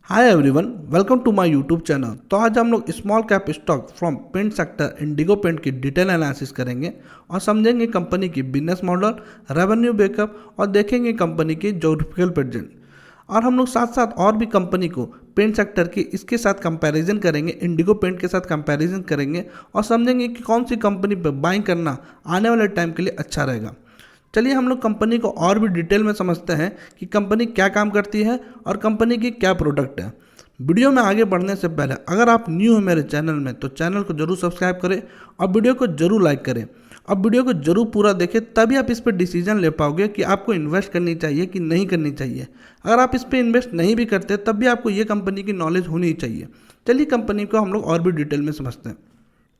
Hi everyone, welcome to my YouTube channel. तो आज हम लोग small cap stock from paint sector Indigo paint की डिटेल एनालिसिस करेंगे और समझेंगे कंपनी की बिजनेस मॉडल, रेवेन्यू बैकअप और देखेंगे कंपनी की ज्योग्राफिकल प्रेजेंट। और हम लोग साथ साथ और भी कंपनी को पेंट सेक्टर की इसके साथ कंपैरिजन करेंगे, इंडिगो पेंट के साथ कंपैरिजन करेंगे और समझेंगे कि कौन सी कंपनी पर बाइंग करना आने वाले टाइम के लिए अच्छा रहेगा। चलिए हम लोग कंपनी को और भी डिटेल में समझते हैं कि कंपनी क्या काम करती है और कंपनी की क्या प्रोडक्ट है। वीडियो में आगे बढ़ने से पहले अगर आप न्यू हैं मेरे चैनल में तो चैनल को जरूर सब्सक्राइब करें और वीडियो को जरूर लाइक करें। अब वीडियो को जरूर पूरा देखें, तभी आप इस पर डिसीजन ले पाओगे कि आपको इन्वेस्ट करनी चाहिए कि नहीं करनी चाहिए। अगर आप इस पर इन्वेस्ट नहीं भी करते तब भी आपको ये कंपनी की नॉलेज होनी चाहिए। चलिए कंपनी को हम लोग और भी डिटेल में समझते हैं।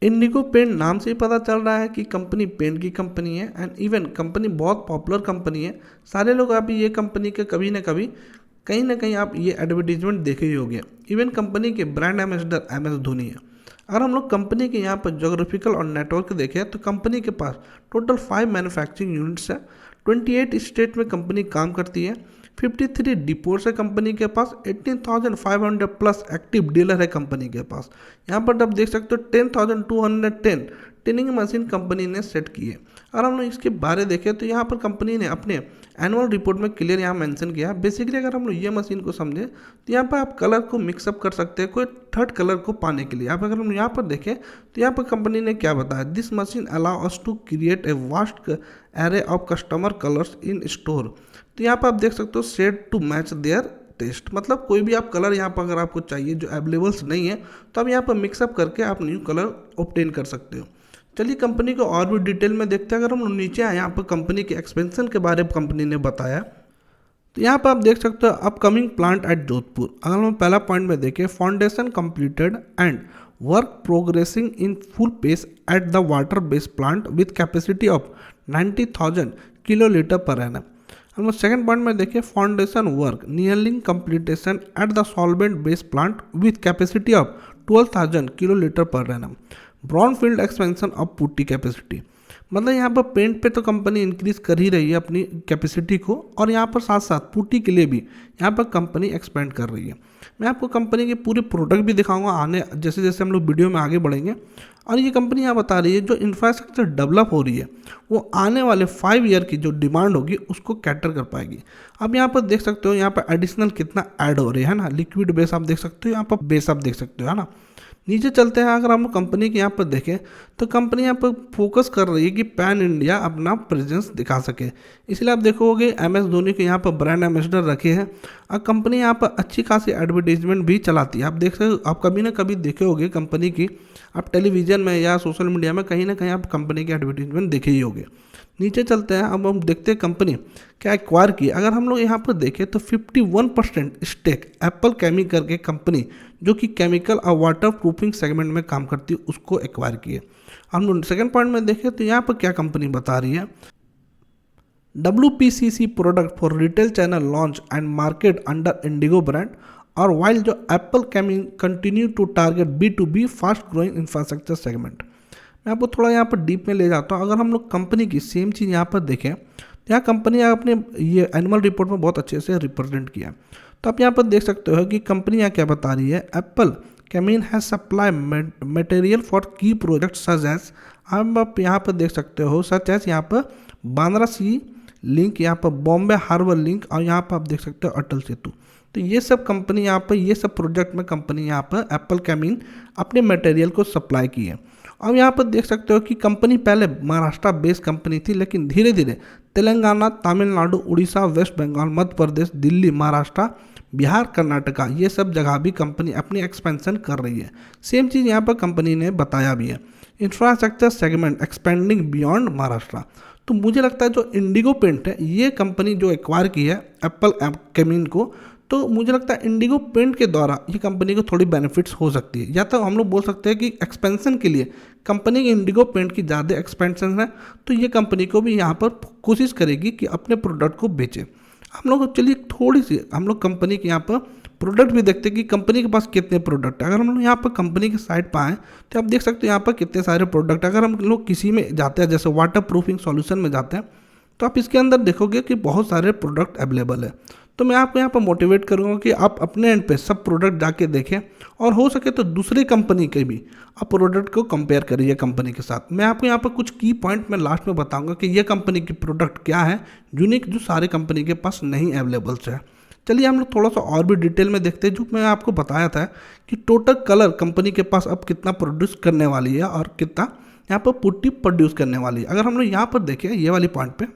इंडिगो पेंट नाम से ही पता चल रहा है कि कंपनी पेंट की कंपनी है एंड इवन कंपनी बहुत पॉपुलर कंपनी है। सारे लोग अभी ये कंपनी के कभी ना कभी कहीं ना कहीं आप ये एडवर्टीजमेंट देखे ही होंगे। इवन कंपनी के ब्रांड एम्बेसडर MS धोनी है। अगर हम लोग कंपनी के यहाँ पर जोग्राफिकल और नेटवर्क देखें तो कंपनी के पास टोटल 5 मैन्युफैक्चरिंग यूनिट्स है। 28 स्टेट में कंपनी काम करती है। 53 डिपोर्ट्स है कंपनी के पास। 18,500 प्लस एक्टिव डीलर है कंपनी के पास। यहाँ पर आप देख सकते हो 10,210 टिनिंग मशीन कंपनी ने सेट की है। अगर हम लोग इसके बारे देखें तो यहाँ पर कंपनी ने अपने एनुअल रिपोर्ट में क्लियर यहाँ मेंशन किया है। बेसिकली अगर हम लोग ये मशीन को समझें तो यहाँ पर आप कलर को मिक्सअप कर सकते हैं कोई थर्ड कलर को पाने के लिए। आप अगर हम यहाँ पर देखें तो यहाँ पर कंपनी ने क्या बताया, this machine allow us to create a vast array of customer colours in store. तो यहाँ पर आप देख सकते हो shade to match their taste, मतलब कोई भी आप कलर यहाँ पर अगर आपको चाहिए जो अवेलेबल्स नहीं है तो आप यहाँ पर मिक्सअप करके आप न्यू कलर ऑब्टेन कर सकते हो। चलिए कंपनी को और भी डिटेल में देखते हैं। अगर हम नीचे आए यहाँ पर कंपनी के एक्सपेंशन के बारे में कंपनी ने बताया तो यहाँ पर आप देख सकते हो अपकमिंग प्लांट एट जोधपुर। अगर हम पहला पॉइंट में देखें, foundation completed and work progressing in full pace at the water based plant with capacity of 90,000 kilolitre per annum. हम सेकंड पॉइंट में देखें, foundation work nearing completion at the solvent based plant with capacity of 12,000 kilolitre per annum. Brownfield expansion of putty capacity, मतलब यहाँ पर paint पे तो company increase कर ही रही है अपनी कैपेसिटी को और यहाँ पर साथ साथ पुट्टी के लिए भी यहाँ पर कंपनी एक्सपेंड कर रही है। मैं आपको कंपनी के पूरे प्रोडक्ट भी दिखाऊंगा आने जैसे जैसे हम लोग वीडियो में आगे बढ़ेंगे। और ये कंपनी यहाँ बता रही है जो इंफ्रास्ट्रक्चर डेवलप हो रही है वो आने वाले 5 ईयर की जो डिमांड होगी उसको कैटर कर पाएगी। अब यहाँ पर देख सकते हो यहाँ पर एडिशनल कितना ऐड हो रही है ना, लिक्विड बेस आप देख सकते हो, यहाँ पर बेस आप देख सकते हो, है ना। नीचे चलते हैं, अगर हम कंपनी के यहाँ पर देखें तो कंपनी यहाँ पर फोकस कर रही है कि पैन इंडिया अपना प्रेजेंस दिखा सके। इसलिए आप देखोगे MS धोनी के यहाँ पर ब्रांड एम्बेसडर रखे हैं और कंपनी यहाँ पर अच्छी खासी एडवर्टीजमेंट भी चलाती है। आप देख सकते हो, आप कभी ना कभी देखे होगे कंपनी की, आप टेलीविजन में या सोशल मीडिया में कहीं ना कहीं आप कंपनी की एडवर्टीजमेंट देखे ही होगे। नीचे चलते हैं, अब हम देखते हैं कंपनी क्या एक्वायर की। अगर हम लोग यहाँ पर देखें तो 51% स्टेक एप्पल केमी करके कंपनी जो कि केमिकल और वाटर प्रूफिंग सेगमेंट में काम करती है उसको एक्वायर की है। हम लोग सेकंड पॉइंट में देखें तो यहाँ पर क्या कंपनी बता रही है, WPCC product for retail channel launch and market under Indigo brand और वाइल जो Apple Chemie continue to target B2B fast growing infrastructure segment. मैं आपको थोड़ा यहाँ पर डीप में ले जाता हूँ। अगर हम लोग कंपनी की सेम चीज़ यहाँ पर देखें तो यहाँ कंपनी अपने ये एनुअल रिपोर्ट में बहुत अच्छे से रिप्रेजेंट किया। तो आप यहाँ पर देख सकते हो कि कंपनी यहाँ क्या बता रही है, Apple केमिन has supply material for की प्रोजेक्ट सच एज, आप यहाँ पर देख सकते हो सच एज यहाँ पर बांद्रा सी लिंक, यहाँ पर बॉम्बे हार्बर लिंक और यहाँ पर आप देख सकते हो अटल सेतु। तो ये सब कंपनी यहाँ पर ये सब प्रोजेक्ट में कंपनी यहाँ पर एप्पल केमिन अपने मटेरियल को सप्लाई की है। अब यहाँ पर देख सकते हो कि कंपनी पहले महाराष्ट्र बेस्ड कंपनी थी लेकिन धीरे धीरे तेलंगाना, तमिलनाडु, उड़ीसा, वेस्ट बंगाल, मध्य प्रदेश, दिल्ली, महाराष्ट्र, बिहार, कर्नाटका ये सब जगह भी कंपनी अपनी एक्सपेंशन कर रही है। सेम चीज़ यहाँ पर कंपनी ने बताया भी है, infrastructure segment expanding beyond Maharashtra. तो मुझे लगता है जो इंडिगो पेंट है ये कंपनी जो एक्वायर की है एप्पल केमिन को, तो मुझे लगता है इंडिगो पेंट के द्वारा ये कंपनी को थोड़ी बेनिफिट्स हो सकती है। या तो हम लोग बोल सकते हैं कि एक्सपेंशन के लिए कंपनी की इंडिगो पेंट की ज़्यादा एक्सपेंशन है तो ये कंपनी को भी यहाँ पर कोशिश करेगी कि अपने प्रोडक्ट को बेचे। हम लोग चलिए थोड़ी सी हम लोग कंपनी के यहाँ पर प्रोडक्ट भी देखते हैं कि कंपनी के पास कितने प्रोडक्ट है। अगर हम लोग यहाँ पर कंपनी के साइट पर आएँ तो आप देख सकते हो यहाँ पर कितने सारे प्रोडक्ट। अगर हम लोग किसी में जाते हैं जैसे वाटर प्रूफिंग सॉल्यूशन में जाते हैं तो आप इसके अंदर देखोगे कि बहुत सारे प्रोडक्ट अवेलेबल है। तो मैं आपको यहाँ पर मोटिवेट करूँगा कि आप अपने एंड पे सब प्रोडक्ट जाके देखें और हो सके तो दूसरी कंपनी के भी आप प्रोडक्ट को कंपेयर करिए कंपनी के साथ। मैं आपको यहाँ पर कुछ की पॉइंट मैं लास्ट में बताऊंगा कि ये कंपनी की प्रोडक्ट क्या है यूनिक, जो सारे कंपनी के पास नहीं अवेलेबल्स है। चलिए हम लोग थोड़ा सा और भी डिटेल में देखते हैं। जो मैं आपको बताया था कि टोटल कलर कंपनी के पास अब कितना प्रोड्यूस करने वाली है और कितना यहाँ पर पुट्टी प्रोड्यूस करने वाली है। अगर हम लोग यहाँ पर देखें ये वाली पॉइंट पे,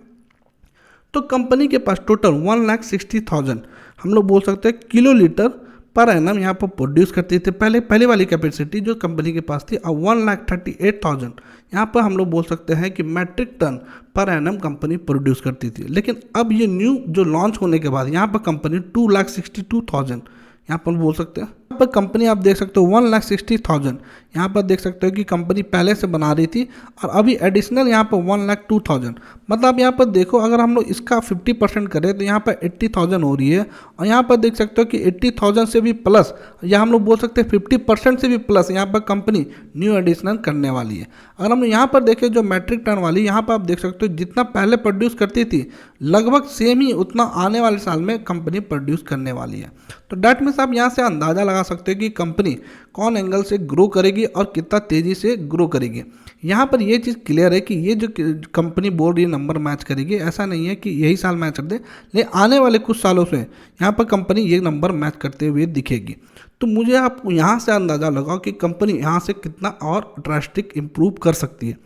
तो कंपनी के पास टोटल 1,60,000 हम लोग बोल सकते हैं किलो लीटर पर एनम यहाँ पर प्रोड्यूस करती थी। पहले वाली कैपेसिटी जो कंपनी के पास थी, अब 1,38,000 यहाँ पर हम लोग बोल सकते हैं कि metric ton per annum company produce करती थी। लेकिन अब ये न्यू जो लॉन्च होने के बाद यहाँ पर कंपनी 2,62,000 यहाँ पर बोल सकते हैं। यहाँ पर कंपनी आप देख सकते हो 1,60,000 यहाँ पर देख सकते हो कि कंपनी पहले से बना रही थी और अभी एडिशनल यहाँ पर 1,02,000। मतलब यहाँ पर देखो अगर हम लोग इसका 50% करें तो यहाँ पर 80,000 हो रही है। और यहाँ पर देख सकते हो कि 80,000 से भी प्लस, या हम लोग बोल सकते हैं 50% से भी प्लस यहाँ पर कंपनी न्यू एडिशनल करने वाली है। अगर हम यहाँ पर देखें जो मैट्रिक टन वाली, यहाँ पर आप देख सकते हो जितना पहले प्रोड्यूस करती थी लगभग सेम ही उतना आने वाले साल में कंपनी प्रोड्यूस करने वाली है। तो डैट मीन्स आप यहाँ से अंदाज़ा लगा सकते हो कि कंपनी कौन एंगल से ग्रो करेगी और कितना तेज़ी से ग्रो करेगी। यहाँ पर ये चीज़ क्लियर है कि ये जो कंपनी बोल रही है नंबर मैच करेगी, ऐसा नहीं है कि यही साल मैच कर दे, लेकिन आने वाले कुछ सालों से यहाँ पर कंपनी ये नंबर मैच करते हुए दिखेगी। तो मुझे आप यहाँ से अंदाज़ा लगाओ कि कंपनी यहाँ से कितना और ड्रास्टिक इम्प्रूव कर सकती है।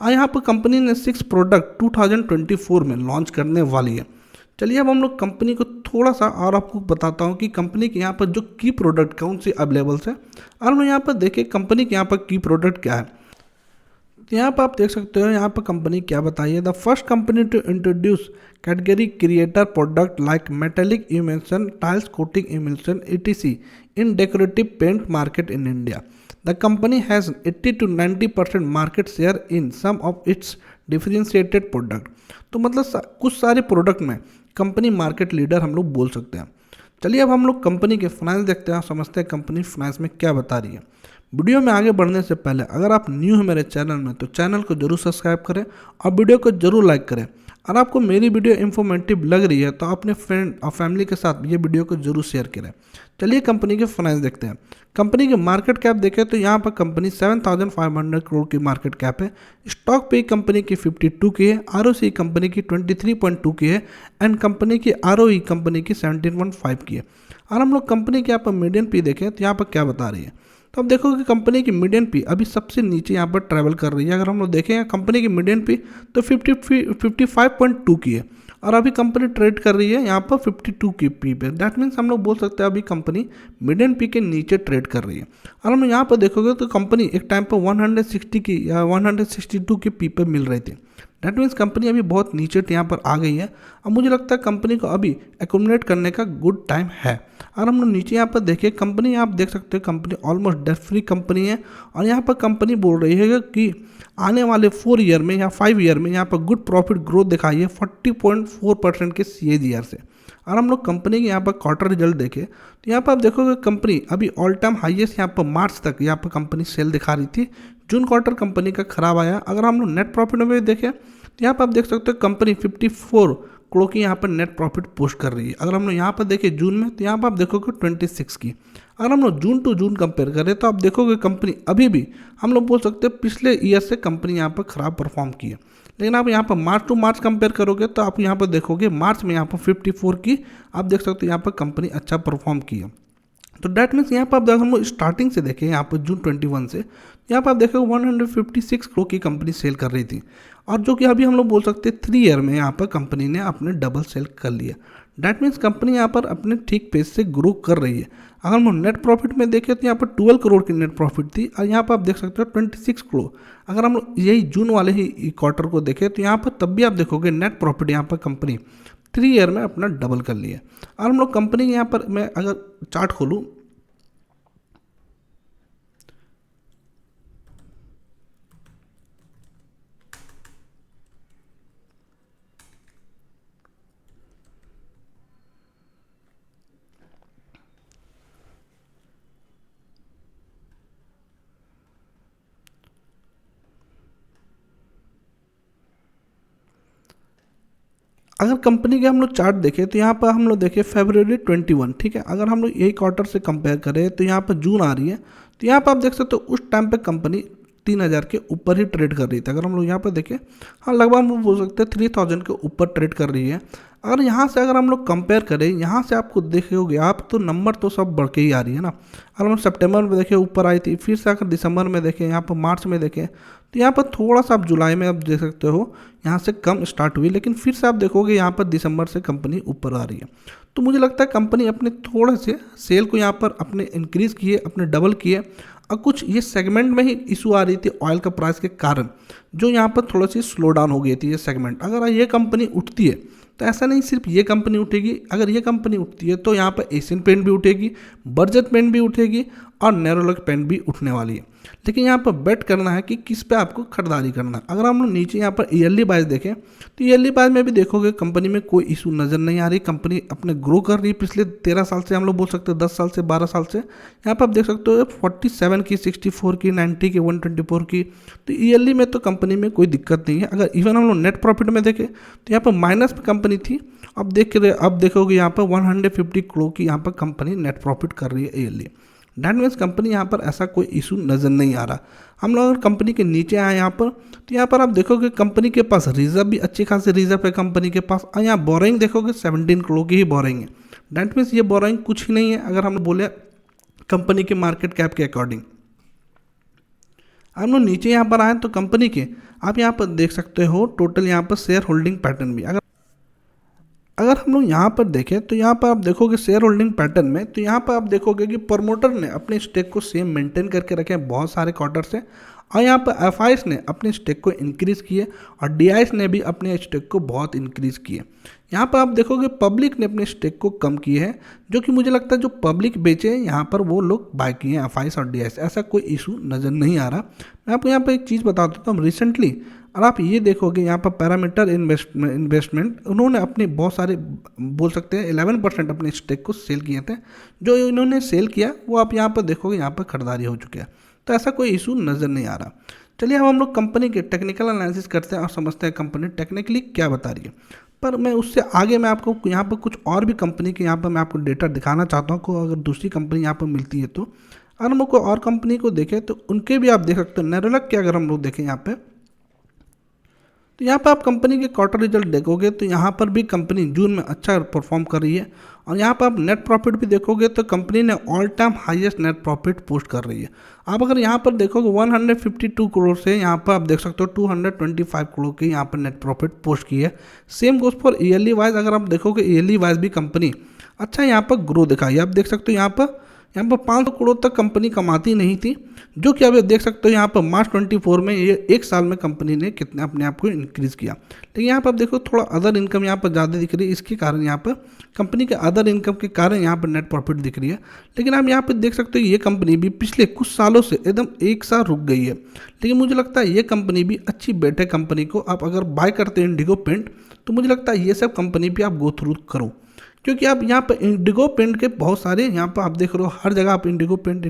और यहाँ पर कंपनी ने 6 प्रोडक्ट 2024 में लॉन्च करने वाली है। चलिए अब हम लोग कंपनी को थोड़ा सा और आपको बताता हूँ कि कंपनी के यहाँ पर जो की प्रोडक्ट कौन से अवेलेबल्स है। और हम यहाँ पर देखें कंपनी के यहाँ पर की प्रोडक्ट क्या है, तो यहाँ पर आप देख सकते हो यहाँ पर कंपनी क्या बताई है। The first company to introduce category creator product like metallic emulsion, tiles coating emulsion etc in decorative paint market in India. The company has 80 to 90% market share in some of its differentiated product. तो मतलब कुछ सारे product में company market leader हम लोग बोल सकते हैं। चलिए अब हम लोग कंपनी के फाइनेंस देखते हैं, समझते हैं कंपनी फाइनेंस में क्या बता रही है। वीडियो में आगे बढ़ने से पहले अगर आप न्यू हैं मेरे चैनल में तो चैनल को जरूर सब्सक्राइब करें और वीडियो को जरूर लाइक करें। और आपको मेरी वीडियो इन्फॉर्मेटिव लग रही है तो अपने फ्रेंड और फैमिली के साथ ये वीडियो को जरूर शेयर करें। चलिए कंपनी के फाइनेंस देखते हैं। कंपनी के मार्केट कैप देखें तो यहाँ पर कंपनी 7,500 करोड़ की मार्केट कैप है। स्टॉक पे कंपनी की 52 की है, आरओसी कंपनी की 23.2 की है एंड कंपनी की आरओई कंपनी की 17.5 की है। और हम लोग कंपनी के यहाँ पर मीडियन पी देखें तो यहाँ पर क्या बता रही है, तो अब देखो कि कंपनी की मीडियन पी अभी सबसे नीचे यहाँ पर ट्रैवल कर रही है। अगर हम लोग देखें कंपनी की मीडियन पी तो 55.2 की है और अभी कंपनी ट्रेड कर रही है यहाँ पर 52 की पी पे। दैट मीन्स हम लोग बोल सकते हैं अभी कंपनी मीडियन पी के नीचे ट्रेड कर रही है। और हम यहाँ पर देखोगे तो कंपनी एक टाइम पर 160 की या 162 की पी पे मिल रही थी। डैट मीन्स कंपनी अभी बहुत नीचे यहाँ पर आ गई है और मुझे लगता है कंपनी को अभी एकोमोडेट करने का गुड टाइम है। और हम लोग नीचे यहाँ पर देखिए कंपनी, आप देख सकते हैं company almost debt free company है और यहाँ पर कंपनी बोल रही है कि आने वाले 4 ईयर में या 5 ईयर में यहाँ पर गुड प्रॉफिट ग्रोथ दिखाई है 40.4% के CAGR से। और हम लोग कंपनी के यहाँ पर क्वार्टर रिजल्ट देखें तो यहाँ पर आप देखोगे कंपनी अभी ऑल टाइम हाईएस्ट यहाँ पर मार्च तक यहाँ पर कंपनी सेल दिखा रही थी। जून क्वार्टर कंपनी का खराब आया। अगर हम लोग नेट प्रॉफिट में भी देखें तो यहाँ पर आप देख सकते हो कंपनी 54 करोड़ की यहाँ पर नेट प्रॉफिट पोस्ट कर रही है। अगर हम लोग यहाँ पर देखें जून में तो यहाँ पर आप देखोगे 26 की। अगर हम लोग जून टू जून कंपेयर करें तो आप देखोगे कंपनी अभी भी हम लोग बोल सकते हैं पिछले ईयर से कंपनी यहाँ पर खराब परफॉर्म की है। लेकिन आप यहाँ पर मार्च टू मार्च कंपेयर करोगे तो आप यहाँ पर देखोगे मार्च में यहाँ पर 54 की आप देख सकते हो यहाँ पर कंपनी अच्छा परफॉर्म की है। तो डैट मीन्स यहाँ पर आप हम लोग स्टार्टिंग से देखें यहाँ पर जून 21 से यहाँ पर आप देखोगे 156 करोड़ की कंपनी सेल कर रही थी और जो कि अभी हम लोग बोल सकते हैं 3 ईयर में यहाँ पर कंपनी ने अपने डबल सेल कर लिया। डैट मीन्स कंपनी यहाँ पर अपने ठीक पेज से ग्रो कर रही है। अगर हम नेट प्रॉफिट में देखें तो यहाँ पर 12 करोड़ की नेट प्रॉफिट थी और यहाँ पर आप देख सकते हो 26 करोड़। अगर हम लोग यही जून वाले ही क्वार्टर को देखें तो यहाँ पर तब भी आप देखोगे नेट प्रॉफिट यहाँ पर कंपनी 3 ईयर में अपना डबल कर लिया। और हम लोग कंपनी के यहाँ पर मैं अगर चार्ट खोलूँ अगर कंपनी के हम लोग चार्ट देखें तो यहाँ पर हम लोग देखें फरवरी 21, ठीक है। अगर हम लोग यही क्वार्टर से कंपेयर करें तो यहाँ पर जून आ रही है, तो यहाँ पर आप देख सकते हो उस टाइम पे कंपनी 3000 के ऊपर ही ट्रेड कर रही थी। अगर हम लोग यहाँ पर देखें, हाँ लगभग हम लोग बोल सकते हैं 3000 के ऊपर ट्रेड कर रही है। अगर यहाँ से अगर हम लोग कंपेयर करें, यहाँ से आपको देखोगे आप तो नंबर तो सब बढ़ के ही आ रही है ना। अगर हम सितंबर में देखें ऊपर आई थी, फिर से अगर दिसंबर में देखें, यहाँ पर मार्च में देखें, तो यहाँ पर थोड़ा सा आप जुलाई में आप देख सकते हो यहाँ से कम स्टार्ट हुई, लेकिन फिर से आप देखोगे यहाँ पर दिसंबर से कंपनी ऊपर आ रही है। तो मुझे लगता है कंपनी अपने थोड़े से सेल को यहाँ पर अपने इंक्रीज़ किए, अपने डबल किए, और कुछ ये सेगमेंट में ही इशू आ रही थी ऑयल का प्राइस के कारण, जो यहाँ पर थोड़ा सी स्लो डाउन हो गई थी ये सेगमेंट। अगर ये कंपनी उठती है तो ऐसा नहीं सिर्फ ये कंपनी उठेगी, अगर ये कंपनी उठती है तो यहाँ पर एशियन पेंट भी उठेगी, बर्जर पेंट भी उठेगी और नेरोलैक पेंट भी उठने वाली है। लेकिन यहाँ पर बेट करना है कि किस पे आपको खरीदारी करना है। अगर हम लोग नीचे यहाँ पर ईयरली बाइज देखें तो ईयरली बाइज में भी देखोगे कंपनी में कोई इशू नज़र नहीं आ रही। कंपनी अपने ग्रो कर रही है पिछले 13 साल से, हम लोग बोल सकते हैं 10 साल से 12 साल से। यहाँ पर आप देख सकते हो 47 की, 64 की, 90 की, 124 की। तो ईयरली में तो कंपनी में कोई दिक्कत नहीं है। अगर इवन हम लोग नेट प्रॉफिट में देखें तो यहाँ पर माइनस में कंपनी थी, अब देखोगे यहाँ पर 150 करोड़ की यहाँ पर कंपनी नेट प्रॉफिट कर रही है ईयरली। डैट मीन्स कंपनी यहाँ पर ऐसा कोई इशू नज़र नहीं आ रहा। हम लोग अगर कंपनी के नीचे आए यहाँ पर, तो यहाँ पर आप देखोगे कंपनी के पास रिजर्व भी अच्छी खासी रिजर्व है कंपनी के पास, और यहाँ बोरिंग देखोगे 17 करोड़ की ही बोरिंग है। डैट मीन्स ये बोरिंग कुछ ही नहीं है अगर हम बोले कंपनी के मार्केट कैप के अकॉर्डिंग। हम लोग नीचे यहाँ पर आए तो कंपनी के आप यहाँ पर देख सकते हो टोटल यहाँ पर शेयर होल्डिंग पैटर्न भी। अगर हम लोग यहाँ पर देखें तो यहाँ पर आप देखोगे शेयर होल्डिंग पैटर्न में, तो यहाँ पर आप देखोगे कि प्रमोटर ने अपने स्टेक को सेम मेंटेन करके रखे हैं बहुत सारे क्वार्टर से, और यहाँ पर एफआईएस ने अपने स्टेक को इंक्रीज़ किए और डीआईएस ने भी अपने स्टेक को बहुत इंक्रीज़ किए। यहाँ पर आप देखोगे पब्लिक ने अपने स्टेक को कम किए हैं, जो कि मुझे लगता है जो पब्लिक बेचे यहाँ पर वो लोग बाय किए हैं एफआईएस और डीआईएस। ऐसा कोई इशू नज़र नहीं आ रहा। मैं आपको यहाँ पर एक चीज़ बता देता हूँ, रिसेंटली और आप ये देखोगे यहाँ पर पैरामीटर इन्वेस्टमेंट उन्होंने अपने बहुत सारे बोल सकते हैं 11% अपने स्टेक को सेल किए थे। जो इन्होंने सेल किया वो आप यहाँ पर देखोगे यहाँ पर खरीदारी हो चुकी है। तो ऐसा कोई इशू नज़र नहीं आ रहा। चलिए अब हम लोग कंपनी के टेक्निकल एनालिसिस करते हैं और समझते हैं कंपनी टेक्निकली क्या बता रही है। पर मैं उससे आगे मैं आपको यहाँ पर कुछ और भी कंपनी के यहाँ पर मैं आपको डेटा दिखाना चाहता हूँ को अगर दूसरी कंपनी यहाँ पर मिलती है तो। अगर हम लोग को और कंपनी को देखें तो उनके भी आप देख सकते हो। नेरोलैक के अगर हम लोग देखें यहाँ पर, तो यहाँ पर आप कंपनी के क्वार्टर रिजल्ट देखोगे तो यहाँ पर भी कंपनी जून में अच्छा परफॉर्म कर रही है, और यहाँ पर आप नेट प्रॉफिट भी देखोगे तो कंपनी ने all time highest net profit post कर रही है। आप अगर यहाँ पर देखोगे 152 करोड़ से यहाँ पर आप देख सकते हो 225 करोड़ की यहाँ पर नेट प्रॉफिट पोस्ट की है। Same goes for yearly wise, अगर आप देखोगे ईयरली वाइज भी कंपनी अच्छा यहाँ पर ग्रो दिखाई। आप देख सकते हो यहाँ पर 500 करोड़ तक कंपनी कमाती नहीं थी, जो कि अब देख सकते हो यहाँ पर मार्च 24 में ये एक साल में कंपनी ने कितने अपने आप को इंक्रीज़ किया। लेकिन यहाँ पर आप देखो थोड़ा अदर इनकम यहाँ पर ज़्यादा दिख रही है, इसके कारण यहाँ पर कंपनी के अदर इनकम के कारण यहाँ पर नेट प्रॉफिट दिख रही है। लेकिन आप यहाँ पर देख सकते हो ये कंपनी भी पिछले कुछ सालों से एकदम एक साल रुक गई है। लेकिन मुझे लगता है ये कंपनी भी अच्छी बेट है। कंपनी को आप अगर बाय करते हैं इंडिगो पेंट, तो मुझे लगता है ये सब कंपनी भी आप गो थ्रू करो, क्योंकि आप यहाँ पर इंडिगो पेंट के बहुत सारे यहाँ पर आप देख रहे हो, हर जगह आप इंडिगो पेंट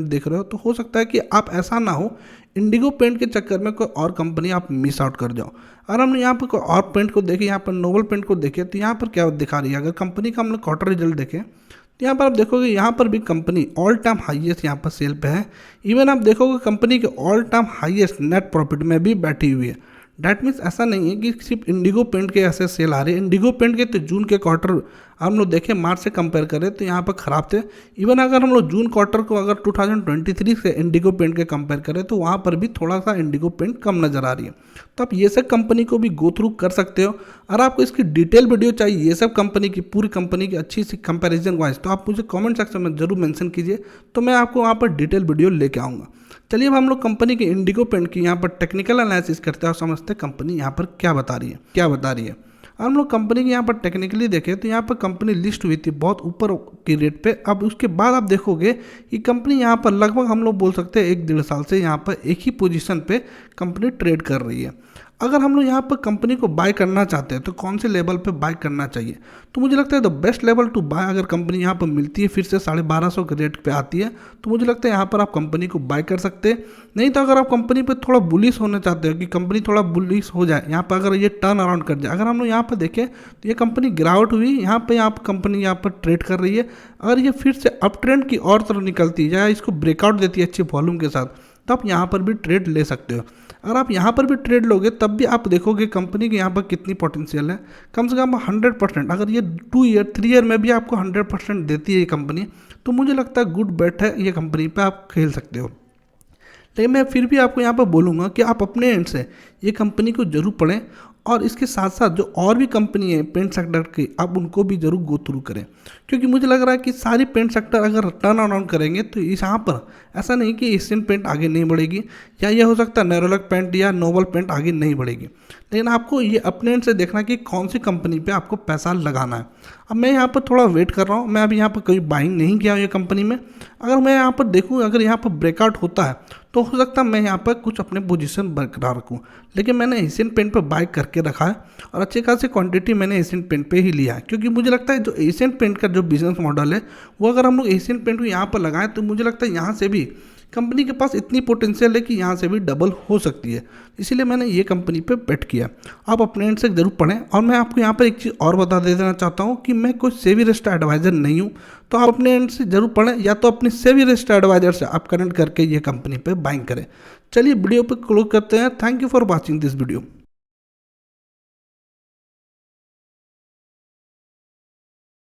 देख रहे हो। तो हो सकता है कि आप ऐसा ना हो इंडिगो पेंट के चक्कर में कोई और कंपनी आप मिस आउट कर जाओ। और हम यहाँ पर कोई और पेंट को देखें, यहाँ पर नोबल पेंट को देखें तो यहाँ पर क्या दिखा रही है। अगर कंपनी का हम लोग क्वार्टर रिजल्ट देखें तो यहाँ पर आप देखोगे यहाँ पर भी कंपनी ऑल टाइम हाईएस्ट यहाँ पर सेल पे है। इवन आप देखोगे कंपनी के all time highest net profit में भी बैठी हुई है। डैट मीन्स ऐसा नहीं है कि सिर्फ इंडिगो पेंट के ऐसे सेल आ रहे हैं। इंडिगो पेंट के तो जून के क्वार्टर हम लोग देखें मार्च से कंपेयर करें तो यहाँ पर ख़राब थे। इवन अगर हम लोग जून क्वार्टर को अगर 2023 से इंडिगो पेंट के कंपेयर करें तो वहाँ पर भी थोड़ा सा इंडिगो पेंट कम नज़र आ रही है। तो आप ये सब कंपनी को भी गो थ्रू कर सकते हो। अगर आपको इसकी डिटेल वीडियो चाहिए ये सब कंपनी की, पूरी कंपनी की अच्छी सी कंपेरिजन वाइज, तो आप मुझे कॉमेंट सेक्शन में जरूर मैंशन कीजिए, तो मैं आपको वहाँ पर डिटेल वीडियो लेके आऊँगा। चलिए अब हम लोग कंपनी के इंडिगो पेंट की यहाँ पर टेक्निकल एनालिसिस करते हैं और समझते हैं कंपनी यहाँ पर क्या बता रही है। हम लोग कंपनी के यहाँ पर टेक्निकली देखें तो यहाँ पर कंपनी लिस्ट हुई थी बहुत ऊपर की रेट पे। अब उसके बाद आप देखोगे कि कंपनी यहाँ पर लगभग हम लोग बोल सकते हैं 1-1.5 साल से यहाँ पर एक ही पोजीशन पे कंपनी ट्रेड कर रही है। अगर हम लोग यहाँ पर कंपनी को बाय करना चाहते हैं तो कौन से लेवल पे बाय करना चाहिए, तो मुझे लगता है the best level to buy, अगर कंपनी यहाँ पर मिलती है फिर से 1250 के रेट पे आती है तो मुझे लगता है यहाँ पर आप कंपनी को बाय कर सकते हैं। नहीं तो अगर आप कंपनी पे थोड़ा बुलिश होना चाहते हो कि कंपनी थोड़ा बुलिश हो जाए, यहाँ पर अगर ये टर्न अराउंड कर जाए, अगर हम लोग यहाँ पर देखें तो ये कंपनी गिरावट हुई, यहाँ पर कंपनी यहाँ पर ट्रेड कर रही है, अगर ये फिर से अप ट्रेंड की और तरफ निकलती है या इसको ब्रेकआउट देती है अच्छी वॉल्यूम के साथ, तो आप यहाँ पर भी ट्रेड ले सकते हो। अगर आप यहाँ पर भी ट्रेड लोगे तब भी आप देखोगे कंपनी के यहाँ पर कितनी पोटेंशियल है, कम से कम 100%। अगर ये 2 ईयर 3 ईयर में भी आपको 100% देती है ये कंपनी, तो मुझे लगता है गुड बेट है, ये कंपनी पे आप खेल सकते हो। लेकिन मैं फिर भी आपको यहाँ पर बोलूँगा कि आप अपने एंड से ये कंपनी को जरूर पढ़ें और इसके साथ साथ जो और भी कंपनी है पेंट सेक्टर की, आप उनको भी जरूर गो थ्रू करें, क्योंकि मुझे लग रहा है कि सारी पेंट सेक्टर अगर टर्न अराउंड करेंगे तो इस यहाँ पर ऐसा नहीं कि एशियन पेंट आगे नहीं बढ़ेगी, या ये हो सकता है नेरोलैक पेंट या नोबल पेंट आगे नहीं बढ़ेगी। लेकिन आपको ये अपने एंड से देखना कि कौन सी कंपनी पे आपको पैसा लगाना है। अब मैं यहाँ पर थोड़ा वेट कर रहा हूँ, मैं अभी यहाँ पर कोई बाइंग नहीं किया हूँ ये कंपनी में। अगर मैं यहाँ पर देखूँ अगर यहाँ पर ब्रेकआउट होता है तो हो सकता है मैं यहाँ पर कुछ अपने पोजीशन बरकरार रखूँ, लेकिन मैंने एशियन पेंट पर बाय करके रखा है और अच्छी खासी क्वांटिटी मैंने एशियन पेंट पे ही लिया है, क्योंकि मुझे लगता है जो एशियन पेंट का जो बिजनेस मॉडल है वो अगर हम लोग एशियन पेंट को यहाँ पर लगाएं तो मुझे लगता है यहाँ से भी कंपनी के पास इतनी पोटेंशियल है कि यहाँ से भी डबल हो सकती है, इसीलिए मैंने ये कंपनी पे बेट किया। आप अपने एंड से जरूर पढ़ें। और मैं आपको यहाँ पर एक चीज़ और बता दे देना चाहता हूँ कि मैं कोई सेबी रजिस्टर्ड एडवाइज़र नहीं हूँ, तो आप अपने एंड से जरूर पढ़ें या तो अपने सेबी रजिस्टर्ड एडवाइज़र से आप कनेक्ट करके ये कंपनी पे बाइंग करें। चलिए वीडियो पे क्लोज करते हैं। Thank you for watching this video.